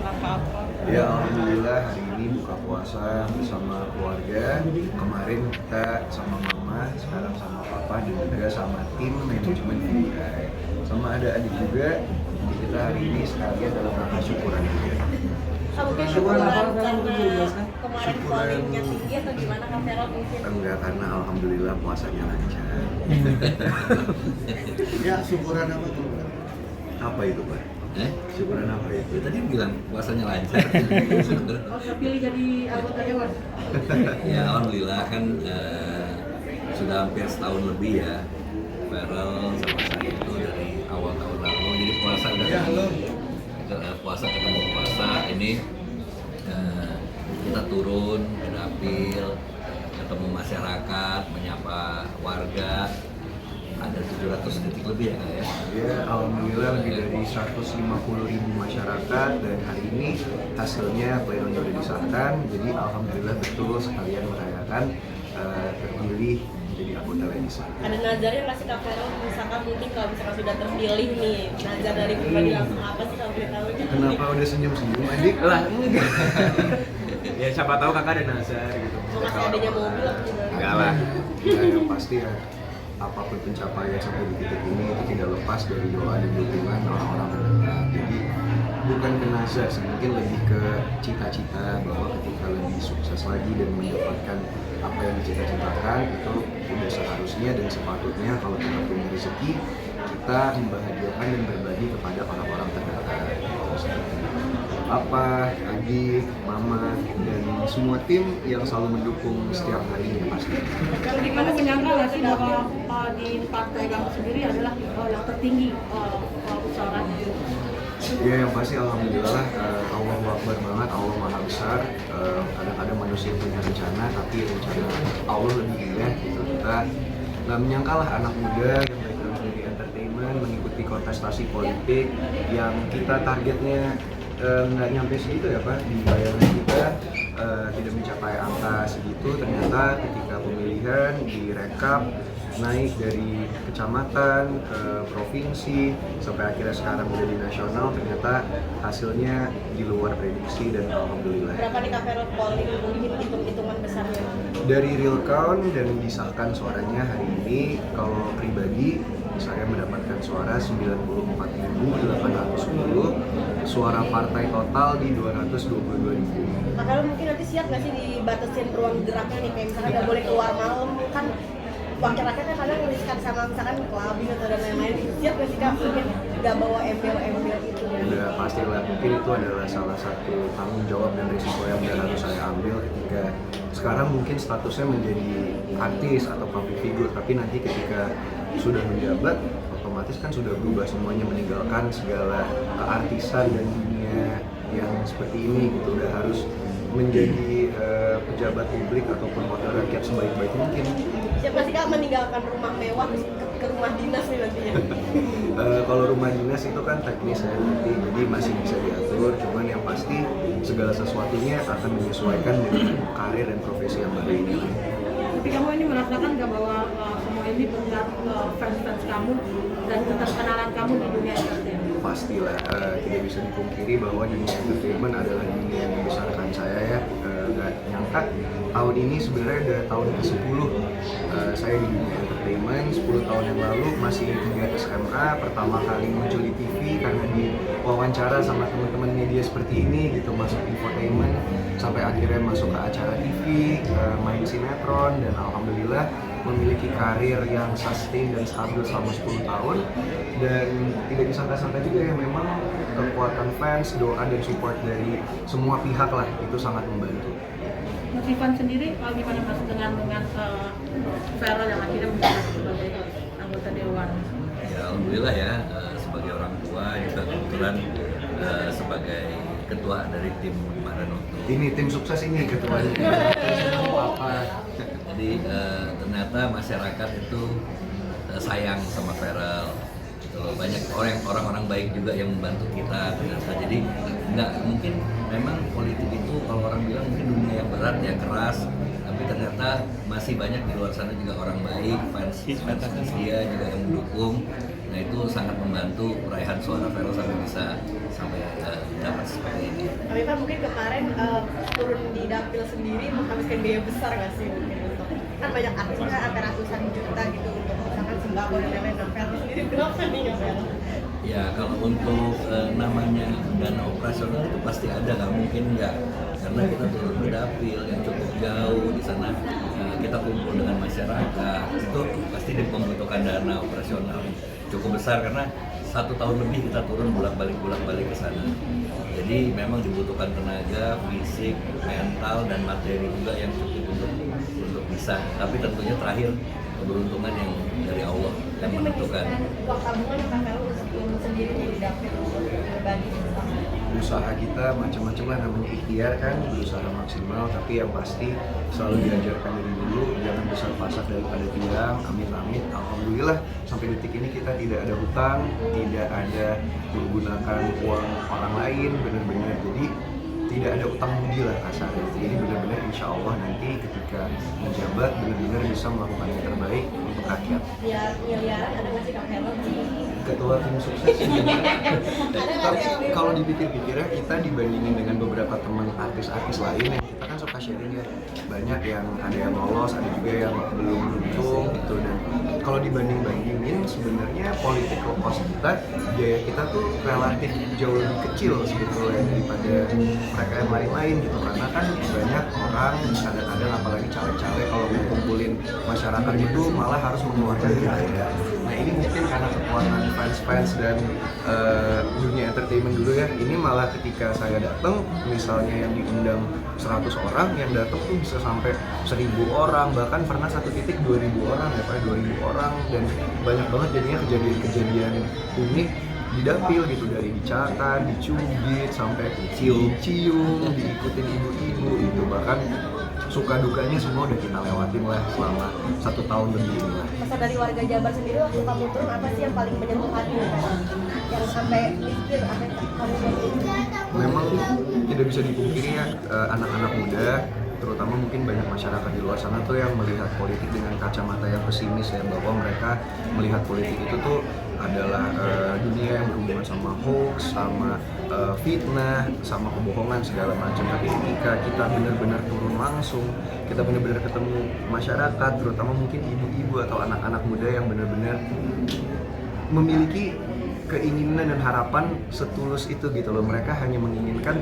rangka apa? Ya alhamdulillah hari ini buka puasa bersama keluarga. Kemarin kita sama mama, sekarang sama papa dan juga sama tim manajemen Vinilai. Sama ada adik juga. Jadi kita hari ini sekalian dalam rangka syukuran juga. Mungkin syukuran karena kemarin volume-nya tinggi atau gimana Kak Vera mungkin? Enggak, karena alhamdulillah puasanya lancar. Ya, syukuran apa tuh? Apa itu Pak? Syukuran apa itu? Ya, tadi bilang puasanya lancar. Oh, pilih jadi anggota dewan? Ya alhamdulillah kan sudah hampir setahun lebih ya Farel sama saya itu dari awal tahun lalu. Jadi puasa udah puasa ketemu puasa ini kita turun ke dapil, ketemu masyarakat, menyapa warga. Ada 700 titik lebih ya Kak ya? Ya, alhamdulillah lebih dari 150.000 masyarakat dan hari ini hasilnya plenonya sudah disahkan. Jadi alhamdulillah betul sekalian merayakan terpilih menjadi anggota legislatif. Ada nazarnya nggak sih Kak Vera? Misalkan mungkin kalau misalkan sudah terpilih nih, nazar dari pribadi langsung apa sih kalau boleh tahu? Kenapa udah senyum-senyum adik? Lah enggak. Ya siapa tahu kakak ada nazar gitu. Mau ngasih adanya mobil atau gimana? Enggak lah. Ya, yang pasti ya apapun pencapaian sampai di titik ini itu tidak lepas dari doa dan dukungan orang-orang terdekat. Jadi bukan ke nazar, mungkin lebih ke cita-cita bahwa ketika lebih sukses lagi dan mendapatkan apa yang dicita-citakan itu sudah seharusnya dan sepatutnya kalau kita punya rezeki kita membahagiakan dan berbagi kepada orang-orang terdekat. Apa, adik, mama, dan semua tim yang selalu mendukung setiap harinya pasti. Gimana menyangka nggak sih bahwa di partai kamu sendiri adalah yang tertinggi usurannya? Ya yang pasti alhamdulillah Allah Akbar banget, Allah Maha Besar. Kadang-kadang manusia punya rencana tapi rencana Allah lebih indah gitu. Kita nggak menyangka lah anak muda yang background dari entertainment mengikuti kontestasi politik yang kita targetnya nggak nyampe segitu ya Pak, di bayangan kita tidak mencapai angka segitu. Ternyata ketika pemilihan direkap naik dari kecamatan ke provinsi sampai akhirnya sekarang udah di nasional, ternyata hasilnya di luar prediksi dan alhamdulillah. Berapa nih Kak Vera polling mungkin hitung-hitungan besarnya? Dari real count dan disahkan suaranya hari ini, kalau pribadi saya mendapatkan suara 94.810, suara partai total di 222.000. Kak Vera mungkin nanti siap nggak sih dibatasin ruang geraknya nih, kayak misalkan nggak boleh keluar malam kan wakil rakyat kan kadang ngeliskan sama misalkan clubbing atau dan lain-lain. Siap nggak sih Kak mungkin nggak bawa embel-embel itu? Udah pastilah, mungkin itu adalah salah satu tanggung jawab dan risiko yang udah harus saya ambil ketika sekarang mungkin statusnya menjadi artis atau public figure, tapi nanti ketika sudah menjabat otomatis kan sudah berubah semuanya, meninggalkan segala keartisan dan dunia yang seperti ini gitu. Udah harus menjadi pejabat publik ataupun wakil rakyat sebaik-baik mungkin. Siapa sih Kak meninggalkan rumah mewah ke rumah dinas nih nantinya? Kalau rumah dinas itu kan teknis ya nanti, jadi masih bisa diatur. Cuman yang pasti segala sesuatunya akan menyesuaikan dengan karir dan profesi yang baru ini. Tapi kamu ini merasakan nggak bahwa semua ini berkat fans-fans kamu dan keterkenalan kamu di dunia entertainment? Pastilah, tidak bisa dipungkiri bahwa dunia entertainment adalah dunia yang membesarkan saya ya. Nggak nyangka tahun ini sebenarnya udah tahun ke-10 saya di dunia entertainment. 10 tahun yang lalu masih tingkat SMA, pertama kali muncul di TV karena di wawancara sama teman-teman media seperti ini gitu, masuk infotainment sampai akhirnya masuk ke acara TV, main sinetron, dan alhamdulillah memiliki karir yang sustain dan stabil selama 10 tahun. Dan tidak disangka-sangka juga ya, memang kekuatan fans, doa dan support dari semua pihak lah itu sangat membantu. Mas Ivan sendiri gimana Mas dengan Vera yang akhirnya menjadi sebagai anggota dewan? Ya alhamdulillah ya, sebagai orang tua juga kebetulan sebagai ketua dari tim Maranoto. Ini tim sukses ini ketuanya. Papa. Jadi ternyata masyarakat itu sayang sama Farel. Banyak orang-orang baik juga yang membantu kita ternyata. Jadi nggak mungkin, memang politik itu kalau orang bilang mungkin dunia yang berat ya, keras, tapi ternyata masih banyak di luar sana juga orang baik, fans dia juga yang mendukung. Nah itu sangat membantu raihan suara Farel sampai bisa dapat seperti ini. kan mungkin kemarin turun di dapil sendiri menghabiskan biaya besar nggak sih mungkin untuk kan banyak artis kan sampai ratusan juta gitu untuk misalkan sembako dan lain-lain. Nah, Ferry sendiri berapa nih ya Fer? Ya kalau untuk namanya dana operasional itu pasti ada, nggak mungkin nggak, karena kita turun ke dapil yang cukup jauh di sana, kita kumpul dengan masyarakat, itu pasti membutuhkan dana operasional cukup besar karena 1 tahun lebih kita turun bolak-balik ke sana. Jadi memang dibutuhkan tenaga, fisik, mental dan materi juga yang cukup untuk bisa. Tapi tentunya terakhir keberuntungan yang dari Allah yang Tapi menentukan. menyisikan uang tabungan Kak Ferry untuk sendiri nih di dapil untuk berbagi bersama. Usaha kita macam-macam lah, namanya ikhtiar kan, berusaha maksimal, tapi yang pasti selalu diajarkan dari dulu jangan besar pasak daripada tiang. Amin. Alhamdulillah sampai detik ini kita tidak ada hutang, tidak ada menggunakan uang orang lain, benar-benar jadi tidak ada utang budi lah kasarnya. Jadi benar-benar insya Allah nanti ketika menjabat benar-benar bisa melakukan yang terbaik untuk rakyat. Biar miliaran ada nggak sih Kak Ferry? Ketua tim sukses. Tapi kalau dipikir-pikirnya kita dibandingin dengan beberapa teman artis-artis lain yang kita kan suka sharing ya, banyak yang ada yang lolos, ada juga yang belum beruntung gitu. Dan kalau dibanding-bandingin sebenarnya political cost kita, biaya kita tuh relatif jauh lebih kecil sebetulnya daripada mereka yang lain-lain gitu, karena kan banyak orang kadang-kadang apalagi caleg-caleg kalau mau kumpulin masyarakat itu malah harus mengeluarkan biaya. Nah ini mungkin karena kekuatan fans dan dunia entertainment dulu ya, ini malah ketika saya datang misalnya yang diundang 100 orang, yang datang tuh bisa sampai 1000 orang, bahkan pernah satu titik 2000 orang ya Pak, 2000 orang, dan banyak banget jadinya kejadian-kejadian unik di dapil gitu, dari dicatat, dicubit, sampai dicium, diikutin ibu-ibu gitu, bahkan suka dukanya semua udah kita lewatin lah selama 1 tahun lebih ini lah. Pesan dari warga Jabar sendiri waktu kamu turun apa sih yang paling menyentuh hati yang sampai mikir apa yang kamu mau? Memang tidak bisa dipungkiri ya, anak-anak muda terutama mungkin banyak masyarakat di luar sana tuh yang melihat politik dengan kacamata yang pesimis ya, bahwa mereka melihat politik itu tuh adalah dunia yang berhubungan sama hoax, sama fitnah, sama kebohongan segala macam. Tapi ketika kita benar-benar turun langsung, kita benar-benar ketemu masyarakat, terutama mungkin ibu-ibu atau anak-anak muda yang benar-benar memiliki keinginan dan harapan setulus itu gitu loh. Mereka hanya menginginkan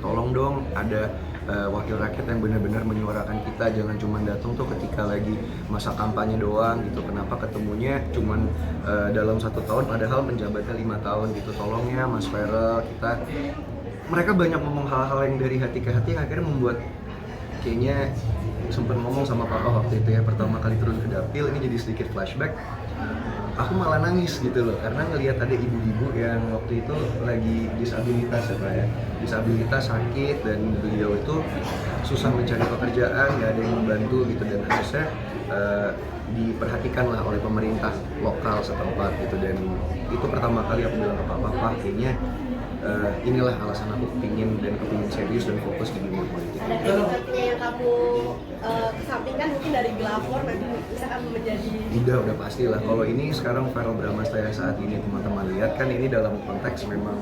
tolong dong ada wakil rakyat yang benar-benar menyuarakan kita, jangan cuma datang tuh ketika lagi masa kampanye doang gitu. Kenapa ketemunya cuman dalam 1 tahun padahal menjabatnya 5 tahun gitu. Tolong ya Mas Ferel, kita mereka banyak ngomong hal-hal yang dari hati ke hati yang akhirnya membuat kayaknya sempat ngomong sama papa waktu itu ya, pertama kali turun ke dapil, ini jadi sedikit flashback. Aku malah nangis gitu loh, karena ngelihat ada ibu-ibu yang waktu itu lagi disabilitas ya Pak ya, disabilitas sakit, dan beliau itu susah mencari pekerjaan, nggak ada yang membantu gitu, dan harusnya diperhatikan lah oleh pemerintah lokal setempat gitu. Dan itu pertama kali aku bilang ke papa, kayaknya inilah alasan aku kepingin serius dan fokus di dunia politik. Ada titik-titiknya yang kamu kesampingkan mungkin dari Glapor nanti misalkan menjadi Udah pasti lah. Kalau ini sekarang Ferel Bramasta yang saat ini teman-teman lihat kan ini dalam konteks memang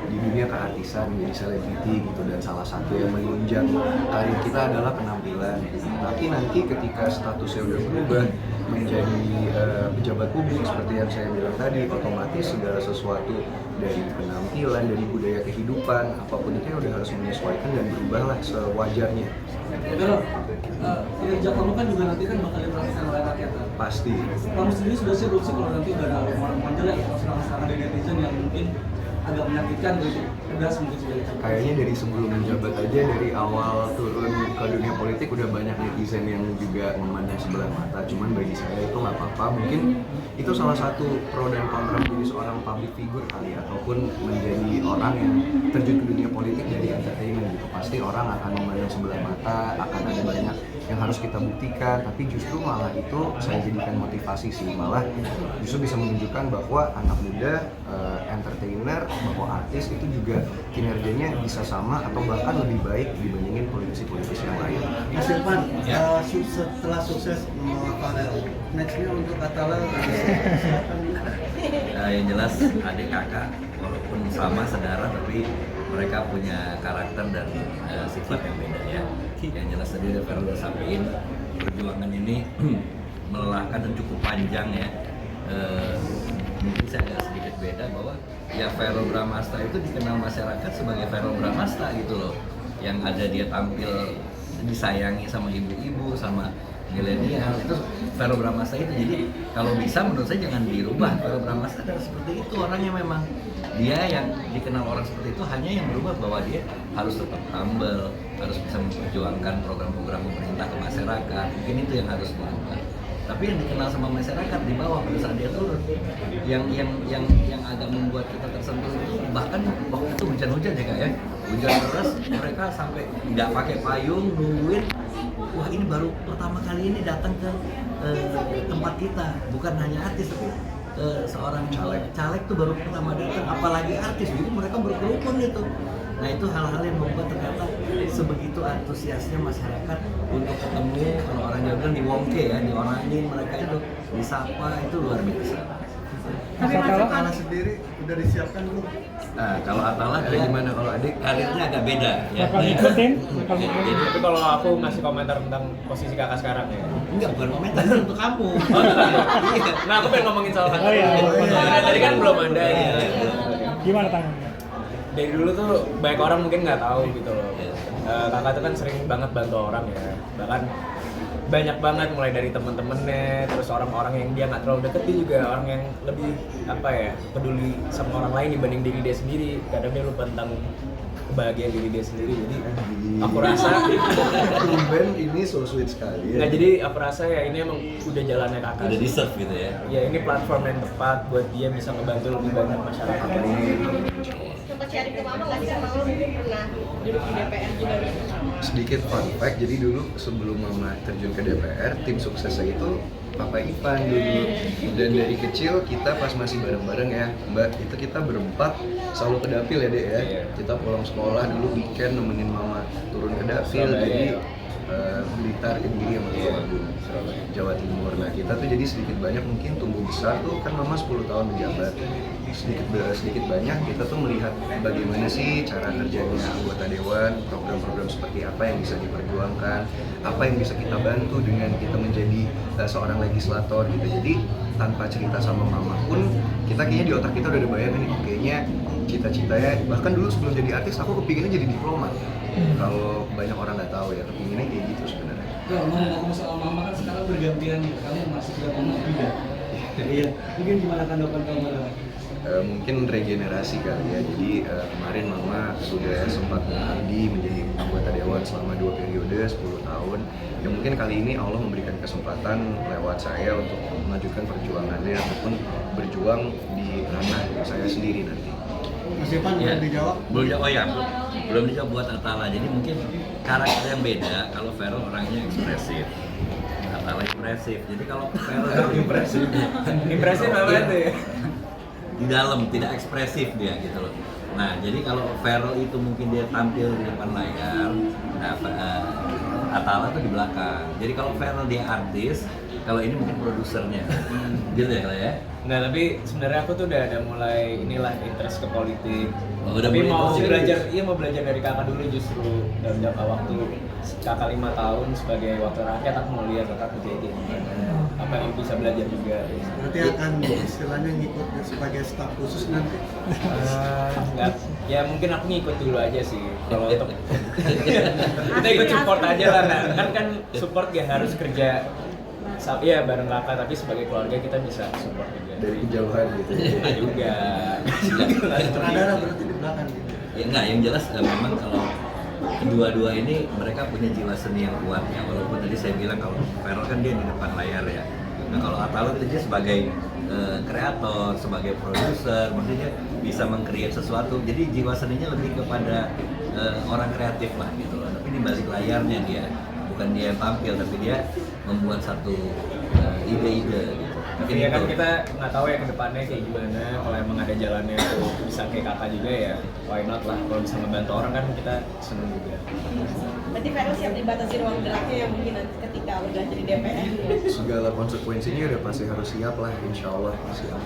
di dunia keartisan, menjadi selebriti gitu, dan salah satu yang menunjang karir kita adalah penampilan. Tapi nanti ketika statusnya udah berubah menjadi pejabat publik seperti yang saya bilang tadi, otomatis segala sesuatu dari penampilan, dari budaya kehidupan, apapun itu udah harus menyesuaikan dan berubahlah sewajarnya. Pero, kerja kamu kan juga nanti kan bakal diperhatikan oleh rakyat kan? Pasti. Kamu sendiri sudah siap belum sih kalau nanti udah ada orang-orang jelek atau serangan-serangan dari netizen yang mungkin agak menyakitkan gitu? Udah mungkin sudah dicapai. Kayaknya dari sebelum menjabat aja, dari awal turun ke dunia politik udah banyak netizen yang juga memandang sebelah mata. Cuman bagi saya itu nggak apa-apa. Mungkin itu salah satu pro dan kontra menjadi seorang public figure kali, ataupun menjadi orang yang terjun ke dunia politik dari entertainment gitu. Pasti orang akan memandang sebelah mata, akan ada banyak yang harus kita buktikan. Tapi justru malah itu saya jadikan motivasi sih, malah justru bisa menunjukkan bahwa anak muda, entertainer, bahwa artis itu juga kinerjanya bisa sama atau bahkan lebih baik dibandingin politisi-politisi yang lain. Mas Irfan, setelah sukses membawa Farel nextnya untuk Atala? Yang jelas adik kakak walaupun sama saudara tapi mereka punya karakter dan sifat yang beda ya. Yang jelas tadi Ferel udah sampaikan perjuangan ini melelahkan dan cukup panjang ya. Mungkin saya agak sedikit beda bahwa ya Ferel Bramasta itu dikenal masyarakat sebagai Ferel Bramasta gitu loh, yang ada dia tampil disayangi sama ibu-ibu sama milenial, itu Ferel Bramasta itu. Jadi kalau bisa menurut saya jangan dirubah. Ferel Bramasta adalah seperti itu orangnya, memang dia yang dikenal orang seperti itu, hanya yang berubah bahwa dia harus tetap humble, harus bisa memperjuangkan program-program pemerintah ke masyarakat. Mungkin itu yang harus berubah. Tapi yang dikenal sama masyarakat di bawah pada saat dia turun, yang agak membuat kita tersentuh itu bahkan waktu itu hujan-hujan ya kak ya, hujan deras, mereka sampai nggak pakai payung nungguin. Wah ini baru pertama kali ini datang ke tempat kita, bukan hanya artis tapi seorang caleg tuh baru pertama datang, apalagi artis, jadi mereka berkerumun gitu. Nah itu hal-hal yang membuat ternyata sebegitu antusiasnya masyarakat untuk ketemu, kalau orang Jawa bilang diwongke ya, diorangin mereka itu, disapa, itu luar biasa. Tapi Mas Atala sendiri udah disiapkan belum? Nah kalau Atala dia gimana, kalau adik karirnya agak beda ya. Bakal ngikutin? Tapi kalau aku ngasih komentar tentang posisi kakak sekarang ya. Enggak, bukan komentar untuk kamu. Iya. Nah aku pengen ngomongin soal kakak. Oh, iya. Karena tadi kan belum ada gitu. Gimana tangannya? Dari dulu tuh banyak orang mungkin nggak tahu gitu loh. Kakak tuh kan sering banget bantu orang ya. Bahkan banyak banget mulai dari temen-temennya, terus orang-orang yang dia nggak terlalu deket, dia juga orang yang lebih apa ya, peduli sama orang lain dibanding diri dia sendiri. Kadang dia lupa tentang kebahagiaan diri dia sendiri. Jadi aku rasa Ben ini so sweet sekali ya. nggak, jadi aku rasa ya ini emang udah jalannya kakak. Udah deserve gitu ya. Ya ini platform yang tepat buat dia bisa ngebantu lebih banyak masyarakat ini. Sempat sharing ke mama nggak sih, sama lo mungkin pernah duduk di DPR juga gitu? Sedikit fun fact, jadi dulu sebelum mama terjun ke DPR, tim suksesnya itu Papa Ipan dulu. Dan dari kecil kita pas masih bareng-bareng ya Mbak, itu kita berempat selalu ke dapil ya Dek ya. Iya. Kita pulang sekolah dulu weekend nemenin mama turun ke dapil. Surabaya. Jadi Blitar, Kediri sama Jawa Timur. Nah kita tuh jadi sedikit banyak mungkin tumbuh besar tuh, kan mama 10 tahun menjabat. Sedikit banyak kita tuh melihat bagaimana sih cara kerjanya anggota dewan, program-program seperti apa yang bisa diperjuangkan, apa yang bisa kita bantu dengan kita menjadi seorang legislator gitu. Jadi tanpa cerita sama mama pun kita kayaknya di otak kita udah ada bayangan nih, kayaknya cita-citanya, bahkan dulu sebelum jadi artis aku kepinginnya jadi diplomat. Kalau banyak orang nggak tahu ya, kepinginnya kayak gitu sebenarnya. Nah, ngomong soal mama kan sekarang bergantian, kalian masih juga mama juga. Iya, mungkin gimana tanggapan kamu? Mungkin regenerasi kali ya. Jadi kemarin mama sudah sempat mengabdi menjadi anggota dewan selama 2 periode 10 tahun. Ya mungkin kali ini Allah memberikan kesempatan lewat saya untuk melanjutkan perjuangannya ataupun berjuang di ranah saya sendiri nanti. Mas Ipan Ya. belum dijawab? Belum dijawab, oh ya, belum dijawab buat Atala. Jadi mungkin karakter yang beda. Kalau Ferel orangnya ekspresif, Atala impresif. Jadi kalau Ferel impresif, Impresif banget ya. di dalam tidak ekspresif dia gitu loh. Nah jadi kalau Ferel itu mungkin dia tampil di depan layar, nah Atala tuh di belakang. Jadi kalau Ferel dia artis, kalau ini mungkin produsernya, gitu ya kalau ya. Nah tapi sebenarnya aku tuh udah ada mulai inilah interest ke politik. Oh, udah Tapi mulai mau interest. belajar, iya mau belajar dari kakak dulu justru dalam jangka waktu kakak 5 tahun sebagai wakil rakyat, aku mau lihat kakak kerja kayak gimana, apa yang bisa belajar juga. Berarti akan istilahnya ngikut sebagai staf khusus nanti. Nggak, ya mungkin aku ngikut dulu aja sih. Kalau untuk kita ikut support aja lah, nah. kan support gak harus kerja. Iya bareng kakak, tapi sebagai keluarga kita bisa support juga. Dari kejauhan gitu. Nah, juga. Sutradara berarti di belakang gitu. Ya enggak, yang jelas memang kalau kedua-dua ini mereka punya jiwa seni yang kuat ya, walaupun tadi saya bilang kalau Ferel kan dia di depan layar ya. Nah kalau Atala itu dia sebagai kreator, sebagai produser, maksudnya bisa meng-create sesuatu. Jadi jiwa seninya lebih kepada orang kreatif lah gitu loh. Tapi di balik layarnya dia, bukan dia yang tampil, tapi dia membuat satu ide-ide gitu. Tapi ya kan kita nggak tahu ya ke depannya kayak gimana. Kalau emang ada jalannya tuh bisa kayak kakak juga ya, why not lah. Kalau bisa ngebantu orang kan kita seneng juga. Berarti Vero siap dibatasi ruang geraknya yang mungkin nanti ketika udah jadi DPR. Segala konsekuensinya udah pasti harus siap lah, insya Allah siap.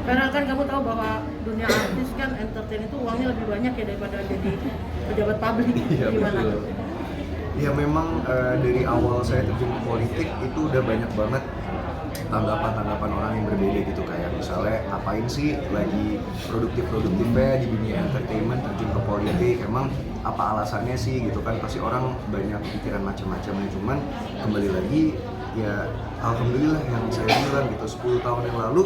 Karena kan kamu tahu bahwa dunia artis kan entertain itu uangnya lebih banyak ya daripada jadi pejabat publik. Iya Gimana? betul. Ya memang dari awal saya terjun ke politik itu udah banyak banget tanggapan-tanggapan orang yang berbeda gitu, kayak misalnya ngapain sih lagi produktifnya di dunia entertainment terjun ke politik, emang apa alasannya sih gitu kan, pasti orang banyak pikiran macam-macamnya. Cuman kembali lagi ya alhamdulillah yang saya bilang gitu, 10 tahun yang lalu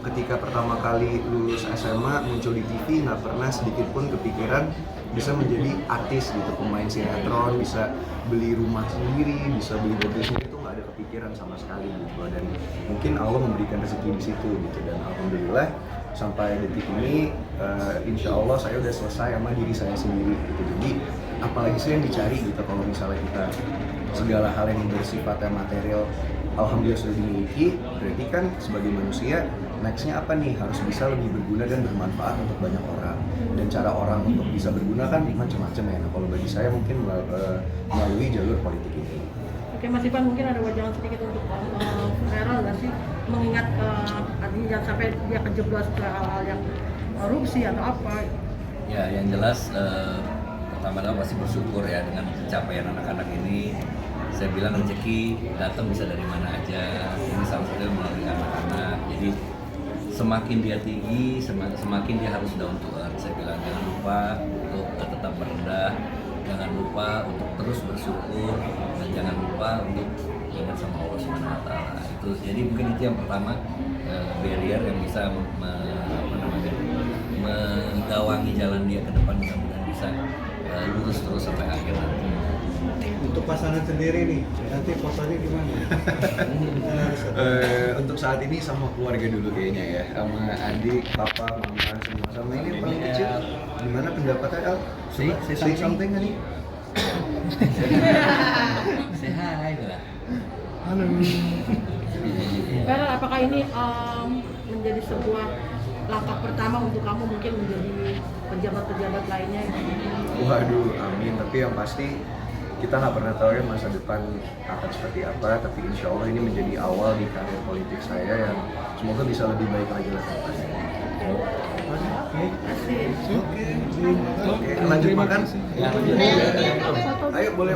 ketika pertama kali lulus SMA muncul di TV, nggak pernah sedikit pun kepikiran bisa menjadi artis gitu, pemain sinetron, bisa beli rumah sendiri, bisa beli mobil sendiri, itu nggak ada kepikiran sama sekali gitu. Dan mungkin Allah memberikan rezeki di situ gitu, dan alhamdulillah sampai detik ini insya Allah saya udah selesai sama diri saya sendiri gitu. Jadi apalagi sih yang dicari gitu, kalau misalnya kita segala hal yang bersifatnya material alhamdulillah sudah dimiliki, berarti kan sebagai manusia nextnya apa nih, harus bisa lebih berguna dan bermanfaat untuk banyak orang. Dan cara orang untuk bisa berguna kan macam-macam ya. Nah kalau bagi saya mungkin melalui jalur politik ini. Oke Mas Ivan, mungkin ada wajangan sedikit untuk Vero nggak sih, mengingat artinya jangan sampai dia kejeblos ke hal-hal yang korupsi atau apa. Ya, yang jelas pertama-tama pasti bersyukur ya dengan pencapaian anak-anak ini. Saya bilang rezeki datang bisa dari mana aja. Ini salah satunya melalui anak-anak. Jadi semakin dia tinggi, semakin dia harus down to earth. Saya bilang jangan lupa untuk tetap merendah, jangan lupa untuk terus bersyukur, dan jangan lupa untuk ingat sama Allah Subhanahu Wa Taala. Itu jadi mungkin itu yang pertama, barrier yang bisa menggawangi jalan dia ke depan, mudah-mudahan bisa lurus terus sampai akhir nanti. Untuk pasangan sendiri nih, nanti fotonya gimana? Untuk saat ini sama keluarga dulu kayaknya ya, sama adik, papa, mama, semua. Sama ini yang paling kecil, gimana pendapatnya El? Say something nih. Say hi lah. Halo. Vero, apakah ini menjadi sebuah langkah pertama untuk kamu mungkin menjadi pejabat-pejabat lainnya? Waduh, amin. Tapi yang pasti kita nggak pernah tahu ya masa depan akan seperti apa. Tapi insya Allah ini menjadi awal di karir politik saya yang semoga bisa lebih baik lagi lah ke depannya. Oke, lanjut makan. Ya, Ayo boleh.